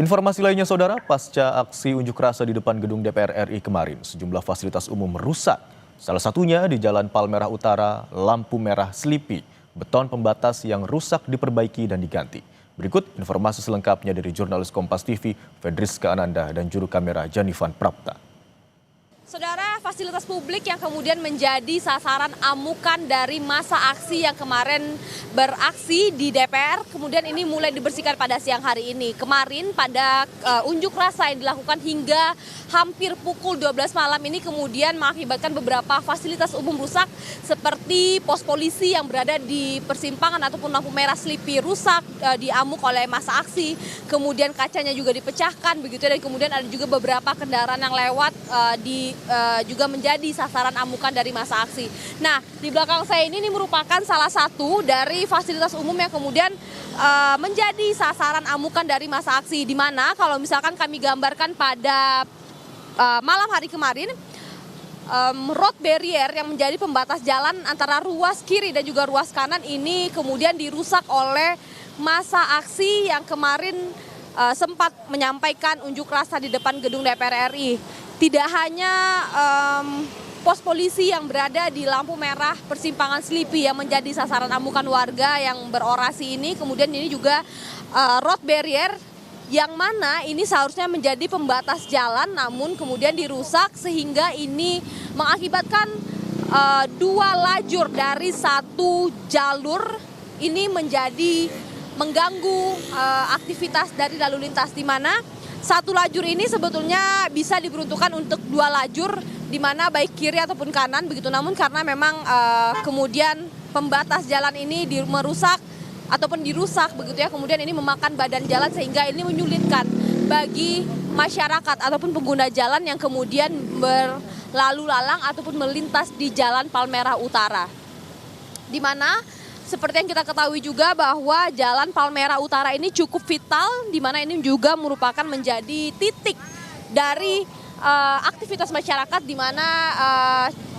Informasi lainnya saudara, pasca aksi unjuk rasa di depan gedung DPR RI kemarin, sejumlah fasilitas umum rusak. Salah satunya di Jalan Palmerah Utara, lampu merah Selipi, beton pembatas yang rusak diperbaiki dan diganti. Berikut informasi selengkapnya dari jurnalis Kompas TV, Fedriska Ananda dan juru kamera Janifan Prapta. Saudara, fasilitas publik yang kemudian menjadi sasaran amukan dari masa aksi yang kemarin beraksi di DPR, kemudian ini mulai dibersihkan pada siang hari ini. Kemarin pada unjuk rasa yang dilakukan hingga hampir pukul 12 malam ini kemudian mengakibatkan beberapa fasilitas umum rusak seperti pos polisi yang berada di persimpangan ataupun lampu merah Selipi rusak, diamuk oleh masa aksi, kemudian kacanya juga dipecahkan begitu, dan kemudian ada juga beberapa kendaraan yang lewat juga menjadi sasaran amukan dari masa aksi. Nah, di belakang saya ini merupakan salah satu dari fasilitas umum yang kemudian menjadi sasaran amukan dari masa aksi, di mana kalau misalkan kami gambarkan pada malam hari kemarin, road barrier yang menjadi pembatas jalan antara ruas kiri dan juga ruas kanan ini kemudian dirusak oleh masa aksi yang kemarin sempat menyampaikan unjuk rasa di depan gedung DPR RI. Tidak hanya pos polisi yang berada di lampu merah persimpangan Selipi yang menjadi sasaran amukan warga yang berorasi ini, kemudian ini juga road barrier yang mana ini seharusnya menjadi pembatas jalan namun kemudian dirusak sehingga ini mengakibatkan dua lajur dari satu jalur ini menjadi mengganggu aktivitas dari lalu lintas, di mana satu lajur ini sebetulnya bisa diperuntukkan untuk dua lajur, di mana baik kiri ataupun kanan begitu. Namun karena memang kemudian pembatas jalan ini merusak ataupun dirusak begitu ya, kemudian ini memakan badan jalan sehingga ini menyulitkan bagi masyarakat ataupun pengguna jalan yang kemudian berlalu lalang ataupun melintas di Jalan Palmerah Utara. Di mana seperti yang kita ketahui juga bahwa Jalan Palmerah Utara ini cukup vital, di mana ini juga merupakan menjadi titik dari aktivitas masyarakat, di mana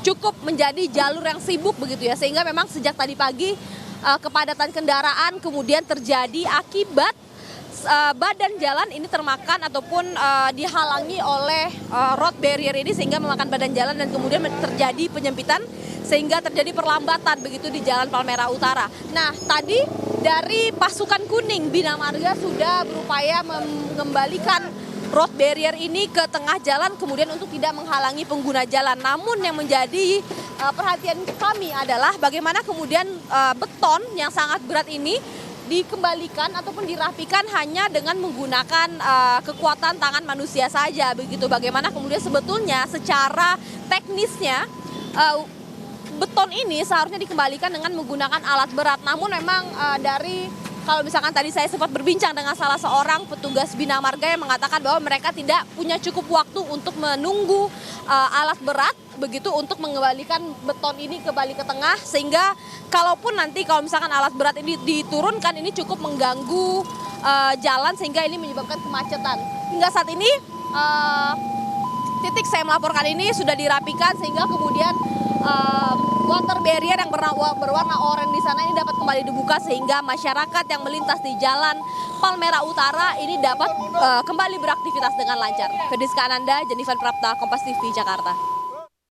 cukup menjadi jalur yang sibuk begitu ya, sehingga memang sejak tadi pagi kepadatan kendaraan kemudian terjadi akibat badan jalan ini termakan ataupun dihalangi oleh road barrier ini sehingga memakan badan jalan dan kemudian terjadi penyempitan sehingga terjadi perlambatan begitu di Jalan Palmerah Utara. Nah, tadi dari pasukan kuning Bina Marga sudah berupaya mengembalikan road barrier ini ke tengah jalan kemudian untuk tidak menghalangi pengguna jalan. Namun yang menjadi perhatian kami adalah bagaimana kemudian beton yang sangat berat ini dikembalikan ataupun dirapikan hanya dengan menggunakan kekuatan tangan manusia saja begitu. Bagaimana kemudian sebetulnya secara teknisnya beton ini seharusnya dikembalikan dengan menggunakan alat berat. Namun memang kalau misalkan tadi saya sempat berbincang dengan salah seorang petugas Bina Marga yang mengatakan bahwa mereka tidak punya cukup waktu untuk menunggu alat berat begitu untuk mengembalikan beton ini kembali ke tengah, sehingga kalaupun nanti kalau misalkan alat berat ini diturunkan ini cukup mengganggu jalan sehingga ini menyebabkan kemacetan. Hingga saat ini titik saya melaporkan ini sudah dirapikan sehingga kemudian water barrier yang berwarna oranye di sana ini dapat kembali dibuka sehingga masyarakat yang melintas di Jalan Palmerah Utara ini dapat kembali beraktivitas dengan lancar. Fedriska Ananda, Janifan Prapta, Kompas TV, Jakarta.